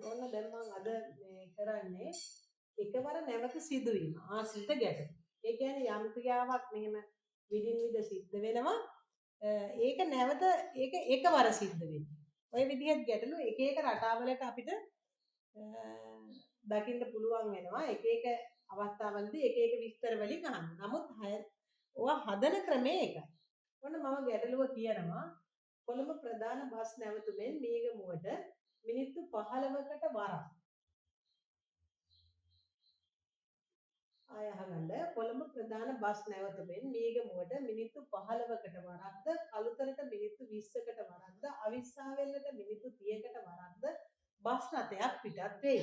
ඔන්න දැන් මම අද මේ කරන්නේ එකවර නැවත සිදුවීම ආශ්‍රිත ගැටලු. ඒ කියන්නේ යම් ක්‍රියාවක් මෙහෙම විදින් විද සිද්ධ වෙනවා. ඒක නැවත ඒක එකවර සිද්ධ වෙන්නේ. ඔය විදිහට ගැටලු එක එක රටාවලට අපිට දකින්න පුළුවන් වෙනවා. එක එක අවස්ථාවලදී එක එක විස්තර වලින් අහන්න. නමුත් ඔවා හදන ක්‍රමය එකයි. ඔන්න මම ගැටලුව කියනවා කොළඹ ප්‍රධාන බස් නැවතුමෙන් මීගමුවට මිනිත්තු 15කට වරක් අහගන්න කොළඹ ප්‍රධාන බස් නැවතුමෙන් මීගමුවට මිනිත්තු 15කට වරක්ද කළුතරට මිනිත්තු 20කට වරක්ද අවිස්සාවේල්ලට මිනිත්තු 30කට වරක්ද බස් රථයක් පිටත් වෙයි.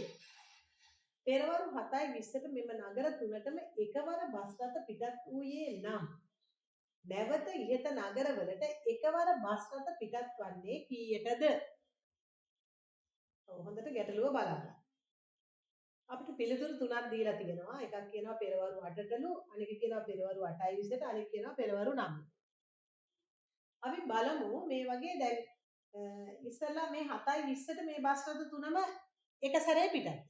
පෙරවරු 7:20ට මෙම නගර තුනටම එකවර බස් රථ පිටත් වූයේ නම් නැවත ඉහත නගරවලට එකවර බස් රථ පිටත් වන්නේ කීයටද? හොඳට ගැටලුව බලන්න. අපිට පිළිතුරු තුනක් දීලා තියෙනවා. එකක් කියනවා පෙරවරු 8ටලු, අනික කියනවා පෙරවරු 8:20ට, අනික කියනවා පෙරවරු 9. අපි බලමු මේ වගේ දැන් ඉස්සෙල්ලා මේ 7:20ට මේ බස් රථ තුනම එක සැරේ පිටත් වෙනවා.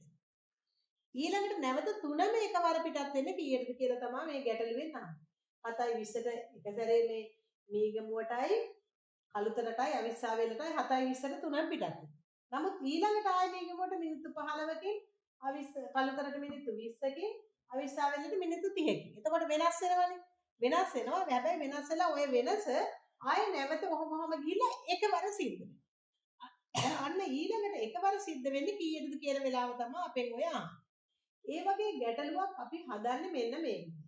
ඊළඟට නැවත තුනම එකවර පිටත් වෙන්නේ කීයටද කියලා තමයි මේ ගැටලුවෙන් අහන්නේ. 7:20ට එක සැරේ මේ මීගමුවටයි කළුතරටයි අවිස්සාවේලටයි 7:20ට තුනම පිටත් වෙනවා. නමුත් ඊළඟට ආයෙ මීගමුවට මිනිත්තු 15කින් කළුතරට මිනිත්තු 20කින් අවිස්සාවේලට මිනිත්තු 30කින්. එතකොට වෙනස් වෙනවනේ. වෙනස් වෙනවා. හැබැයි වෙනස් වෙලා ඔය වෙනස ආයෙ නැවත කොහොම ගිහිල්ලා එකවර සිද්ධ වෙනවා. අන්න ඊළඟට එකවර සිද්ධ වෙන්නේ කීයටද කියන වෙලාව තමයි අපෙන් ඔය අහන්නේ. ඒ වගේ ගැටලුවක් අපි හදන්නේ මෙන්න මේ විදිහට.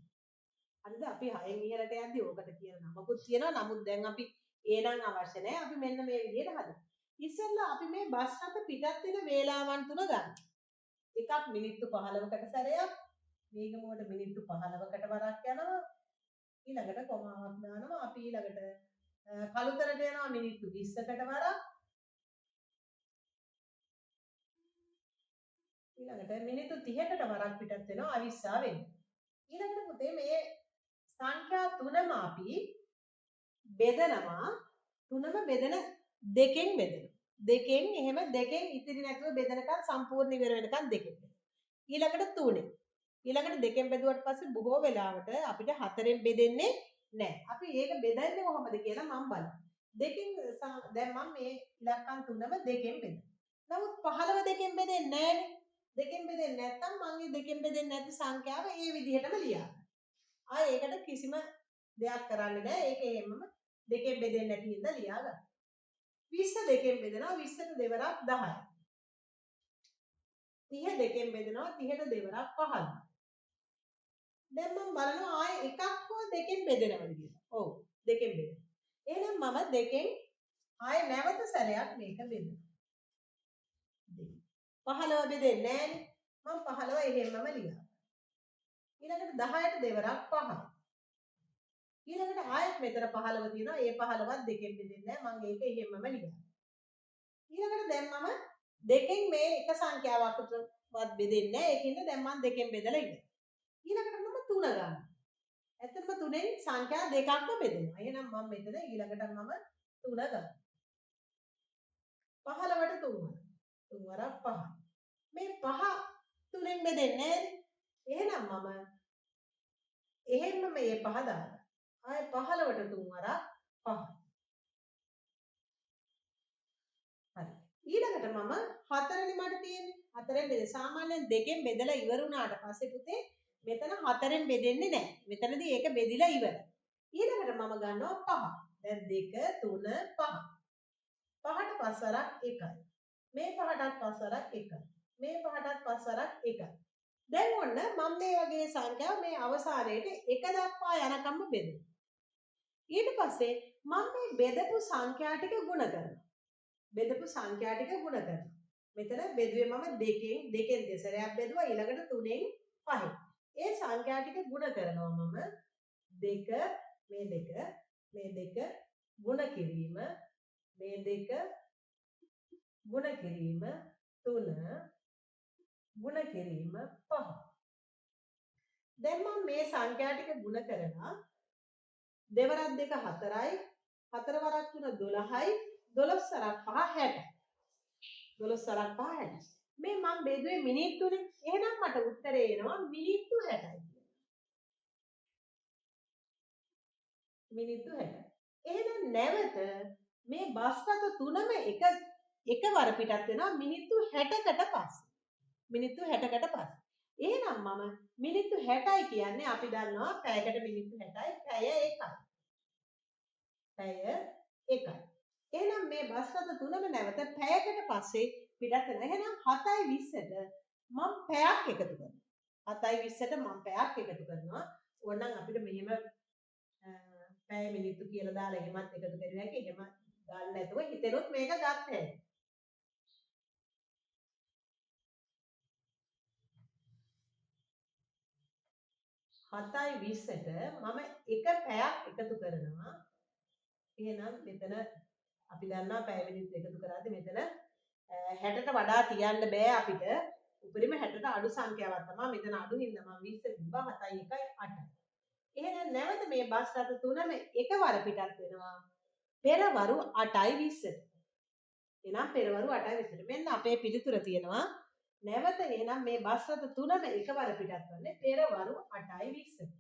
හරිද? අපි 6න් ඉහළට යද්දි ඕකට කියන නමකුත් තියෙනවා. නමුත් දැන් අපි ඒ නම් අවශ්‍ය නැහැ. අපි මෙන්න මේ විදිහට හදමු. ඉස්සෙල්ලා අපි මේ බස් රථ පිටත් වෙන වේලාවන් තුන ගන්න. එකක් මිනිත්තු 15කට සැරයක්, මීගමුවට මිනිත්තු 15කට වරක් යනවා. ඊළඟට කොමාවක් දානවා. අපි ඊළඟට කළුතරට යනවා මිනිත්තු 20කට වරක්. ඊළඟට මිනිත්තු 30කට වරක් පිටත් වෙනවා අවිස්සාවෙන්. ඊළඟට පුතේ මේ සංඛ්‍යා තුනම අපි බෙදනවා. තුනම බෙදන දෙකෙන් බෙදනවා. දෙකෙන් එහෙම දෙකෙන් ඉතිරි නැතුව බෙදනකන් සම්පූර්ණ ඉවර වෙනකන් දෙකෙන්. ඊළඟට තුනෙන්. ඊළඟට දෙකෙන් බෙදුවට පස්සේ බොහෝ වෙලාවට අපිට හතරෙන් බෙදෙන්නේ නැහැ. අපි ඒක බෙදන්නේ කොහොමද කියලා මම බලමු. දෙකෙන් දැන් මම මේ ඉලක්කම් තුනම දෙකෙන් බෙදනවා. නමුත් 15 දෙකෙන් බෙදෙන්නේ නැහැනේ. දෙකෙන් බෙදෙන්නේ නැත්නම් මම මේ දෙකෙන් බෙදෙන්නේ නැති සංඛ්‍යාව ඒ විදිහටම ලියනවා. ආයේ ඒකට කිසිම දෙයක් කරන්න බෑ. ඒක එහෙමම දෙකෙන් බෙදෙන්නේ නැති ඉඳලා ලියා ගන්න. 20 දෙකෙන් බෙදනවා 20ට දෙවරක් 10යි. 30 දෙකෙන් බෙදනවා 30ට දෙවරක් 5යි. දැන් මම බලනවා ආයේ එකක් හෝ දෙකෙන් බෙදනවද කියලා. ඔව් දෙකෙන් බෙදෙනවා. එහෙනම් මම දෙකෙන් ආයේ නැවත සැරයක් මේක බෙදනවා. 15 බෙදෙන්නේ නැහැනේ. මම 15 එහෙමම ලියනවා. ඊළඟට 10ට දෙවරක් 5යි. ඊළඟට ආයෙත් මෙතන 15 තියෙනවා. ඒ 15ත් දෙකෙන් බෙදෙන්නේ නැහැ. මම ඒක එහෙමම ලියනවා. ඊළඟට දැන් මම දෙකෙන් මේ එක සංඛ්‍යාවක්වත් බෙදෙන්නේ නැහැ. ඒකින්ද දැන් මම දෙකෙන් බෙදලා ඉවරයි. ඊළඟට මම 3 ගන්නවා. ඇත්තටම 3ෙන් සංඛ්‍යා දෙකක්ම බෙදෙනවා. එහෙනම් මම මෙතන ඊළඟට මම 3 ගන්නවා. 15ට 3 වරක් 5. මේ 5 3ෙන් බෙදෙන්නේ නැහැ. එහෙනම් මම එහෙම්ම මේ 5 දානවා. ආයේ 15ට 3 වරක් 5. හරි. ඊළඟට මම 4නේ මට තියෙන්නේ. 4ෙන් බෙද සාමාන්‍යයෙන් දෙකෙන් බෙදලා ඉවර වුණාට පස්සේ පුතේ මෙතන 4ෙන් බෙදෙන්නේ නැහැ. මෙතනදී ඒක බෙදිලා ඉවරයි. ඊළඟට මම ගන්නවා 5. දැන් 2 3 5. 5ට 5 වරක් 1යි. මේ 5ටත් 5 වරක් 1යි. මේ 5ටත් 5 වරක් 1යි. දැන් ඔන්න මම මේ වගේ සංඛ්‍යාව මේ අවසානයේට 1 දක්වා යනකම්ම බෙදෙනවා. ඊට පස්සේ මම මේ බෙදපු සංඛ්‍යා ටික ගුණ කරනවා. බෙදපු සංඛ්‍යා ටික ගුණ කරනවා. මෙතන බෙදුවේ මම දෙකෙන් දෙසරයක් බෙදුවා ඊළඟට 3ෙන් 5. ඒ සංඛ්‍යා ටික ගුණ කරනවා මම 2 මේ 2 ගුණ කිරීම මේ 2 ගුණ කිරීම 3 ගුණ කිරීම 5. දැන් මම මේ සංඛ්‍යා ටික ගුණ කරලා දෙවරක් 2 4යි 4 වරක් 3 12යි 12 වරක් 5 60යි 12 වරක් 5 60. මේ මම බෙදුවේ මිනිත්තුනේ. එහෙනම් මට උත්තරේ එනවා මිනිත්තු 60යි. මිනිත්තු 60. එහෙනම් නැවත මේ බස් රථ තුනම එකවර පිටත් වෙනවා මිනිත්තු 60කට පස්සේ. මිනිත්තු 60කට පස්සේ. එහෙනම් මම මිනිත්තු 60යි කියන්නේ අපි දන්නවා පැයකට මිනිත්තු 60යි පැය 1යි. පැය 1යි. එහෙනම් මේ බස් රථ තුනම නැවත පැයකට පස්සේ පිටත් වෙනවා. එහෙනම් 7:20ට මම පැයක් එකතු කරනවා. 7:20ට මම පැයක් එකතු කරනවා. ඕනනම් අපිට මෙහෙම පැය මිනිත්තු කියලා දාලා එහෙමත් එකතු කරුවා හැකි. එහෙම ගන්න නැතුව හිතෙනොත් මේක ගන්න හැකියි. 7:20ට මම එක පැයක් එකතු කරනවා. එහෙනම් මෙතන අපි දන්නවා පැය මිනිත්තු එකතු කරාදී මෙතන 60ට වඩා තියන්න බෑ අපිට. උපරිම 60ට අඩු සංඛ්‍යාවක් තමයි. මෙතන අඩු හින්දා මම 20 තිබ්බා 7යි 1යි 8යි. එහෙනම් නැවත මේ බස් රථ තුනම එකවර පිටත් වෙනවා. පෙරවරු 8:20ට. එහෙනම් පෙරවරු 8:20ට. මෙන්න අපේ පිළිතුර තියෙනවා. නැවත එහෙනම් මේ බස් රථ තුනම එකවර පිටත් වෙන්නේ පෙරවරු 8:20ට.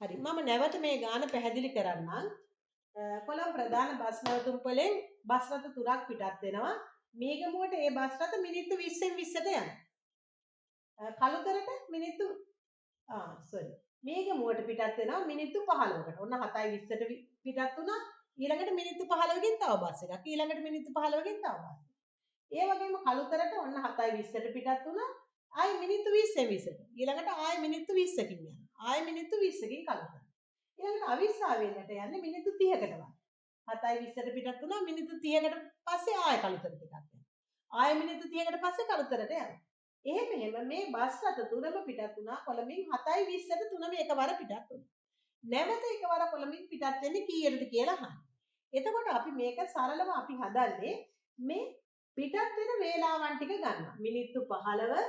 හරි මම නැවත මේ ගාන පැහැදිලි කරන්නම්. කොළඹ ප්‍රධාන බස් නැවතුම් වලින් බස් රථ තුනක් පිටත් වෙනවා. මේගමුවට ඒ බස් රථ මිනිත්තු 20න් 20ට යනවා. කළුතරට මිනිත්තු මේගමුවට පිටත් වෙනවා මිනිත්තු 15කට. ඔන්න 7:20ට පිටත් වුණා. ඊළඟට මිනිත්තු 15කින් තව බස් එකක්. ඊළඟට මිනිත්තු 15කින් තව බස්. ඒ වගේම කළුතරට ඔන්න 7:20ට පිටත් වුණා. ආයි මිනිත්තු 20න් 20ට. ඊළඟට ආයි මිනිත්තු 20කින් යනවා. ආයි මිනිත්තු 20කින් කළුතර. ඊළඟට අවිස්සාවෙන්නට යන්නේ මිනිත්තු 30කට වගේ. 7:20ට පිටත් වුණා මිනිත්තු 30කට පස්සේ ආය කළුතරට පිටත් වෙනවා. ආය මිනිත්තු 30කට පස්සේ කළුතරට යනවා. එහෙම මේ බස් රථ තුනම පිටත් වුණා කොළඹින් 7:20ට තුනම එකවර පිටත් වුණා. නැවත එකවර කොළඹින් පිටත් වෙන්නේ කීයටද කියලා අහන්න. එතකොට අපි මේක සරලව අපි හදන්නේ මේ පිටත් වෙන වේලාවන් ටික ගන්නවා. මිනිත්තු 15,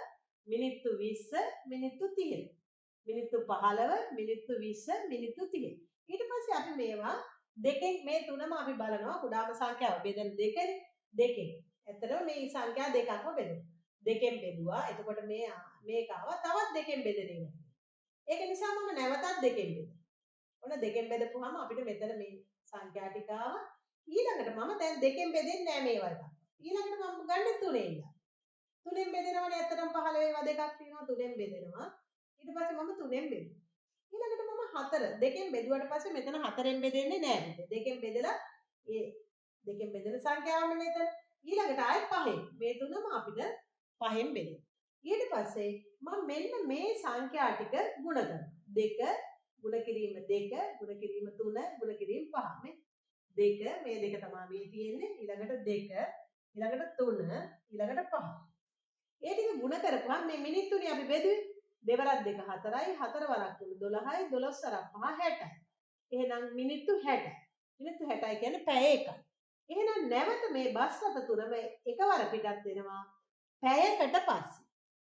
මිනිත්තු 20, මිනිත්තු 30. මිනිත්තු 15, මිනිත්තු 20, මිනිත්තු 30. ඊට පස්සේ අපි මේවා දෙකෙන් මේ තුනම අපි බලනවා කුඩාම සංඛ්‍යාව බෙදෙන දෙකෙන්. ඇත්තටම මේ සංඛ්‍යා දෙකක්ම බෙදෙනවා. දෙකෙන් බෙදුවා. එතකොට මේක ආවා තවත් දෙකෙන් බෙදෙන එක. ඒක නිසා මම නැවතත් දෙකෙන් බෙදුවා. ඔන්න දෙකෙන් බෙදපුවාම අපිට මෙතන මේ සංඛ්‍යා ටික ආවා. ඊළඟට මම දැන් දෙකෙන් බෙදෙන්නේ නැහැ මේවා එක. ඊළඟට මම ගන්න තුනෙන් ඉඳලා. තුනෙන් බෙදෙනවනේ ඇත්තටම 15 ඒවා දෙකක් තියෙනවා තුනෙන් බෙදෙනවා. ඊට පස්සේ මම තුනෙන් බෙදුවා. ඊළඟට මම 4 දෙකෙන් බෙදුවට පස්සේ මෙතන 4ෙන් බෙදෙන්නේ නැහැ. දෙකෙන් බෙදලා ඒ දෙකෙන් බෙදෙන සංඛ්‍යාවම නේද? ඊළඟට ආයෙ 5ෙන්. මේ තුනම අපිට 5ෙන් බෙදෙනවා. ඊට පස්සේ මම මෙන්න මේ සංඛ්‍යා ටික ගුණ කරනවා. 2 ගුණ කිරීම 2 ගුණ කිරීම 3 ගුණ කිරීම 5 මේ 2 මේ දෙක තමයි මේ තියෙන්නේ. ඊළඟට 2 ඊළඟට 3 ඊළඟට 5. ඒ ටික ගුණ කරපුවාම මේ මිනිත්තුනේ අපි බෙදුවේ. දෙවරක් 2 4යි 4 වරක් 3 12යි 12 වරක් 5 60යි. එහෙනම් මිනිත්තු 60. මිනිත්තු 60යි කියන්නේ පැය එකයි. එහෙනම් නැවත මේ බස් රථ තුනම එකවර පිටත් වෙනවා පැයකට පස්සේ.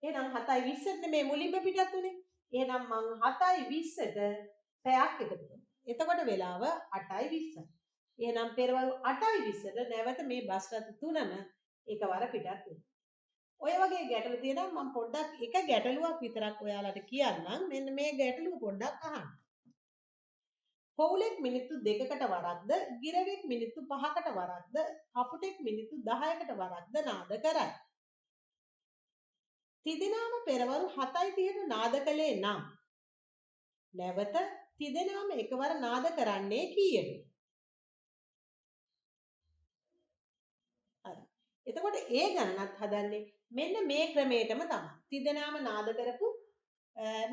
එහෙනම් 7:20ට මේ මුලින්ම පිටත් උනේ. එහෙනම් මම 7:20ට පැයක් එකතු කරනවා. එතකොට වෙලාව 8:20යි. එහෙනම් පෙරවරු 8:20ට නැවත මේ බස් රථ තුනම එකවර පිටත් වෙනවා. ඔය වගේ ගැටලු තියෙනවා මම පොඩ්ඩක් එක ගැටලුවක් විතරක් ඔයාලට කියන්නම්. මෙන්න මේ ගැටලුව පොඩ්ඩක් අහන්න. පවුලෙක් මිනිත්තු 2කට වරක්ද, ගිරවෙක් මිනිත්තු 5කට වරක්ද, කපුටෙක් මිනිත්තු 10කට වරක්ද නාද කරයි. තිදෙනාම පෙරවරු 7:30ට නාද කළේ නම් නැවත තිදෙනාම එකවර නාද කරන්නේ කීයද? හරි. එතකොට ඒ ගණනත් හදන්නේ මෙන්න මේ ක්‍රමයටම තමයි. තිදෙනාම නාද කරපු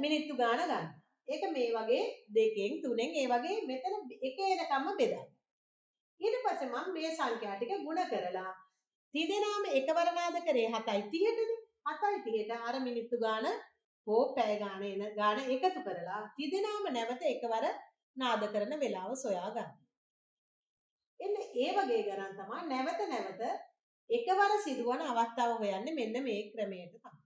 මිනිත්තු ගාන ගන්න. ඒක මේ වගේ දෙකෙන් තුනෙන් ඒ වගේ මෙතන එක එනකම්ම බෙදන්න. ඊට පස්සේ මම මේ සංඛ්‍යා ටික ගුණ කරලා තිදෙනාම එකවර නාද කරේ 7:30ටනේ. 7:30ට අර මිනිත්තු ගාන හෝ පැය ගාන එන ගාන එකතු කරලා තිදෙනාම නැවත එකවර නාද කරන වෙලාව සොයා ගන්න. එන්න ඒ වගේ ගණන් තමයි නැවත එකවර සිදුවන අවස්ථාව හොයන්නේ මෙන්න මේ ක්‍රමයට තමයි.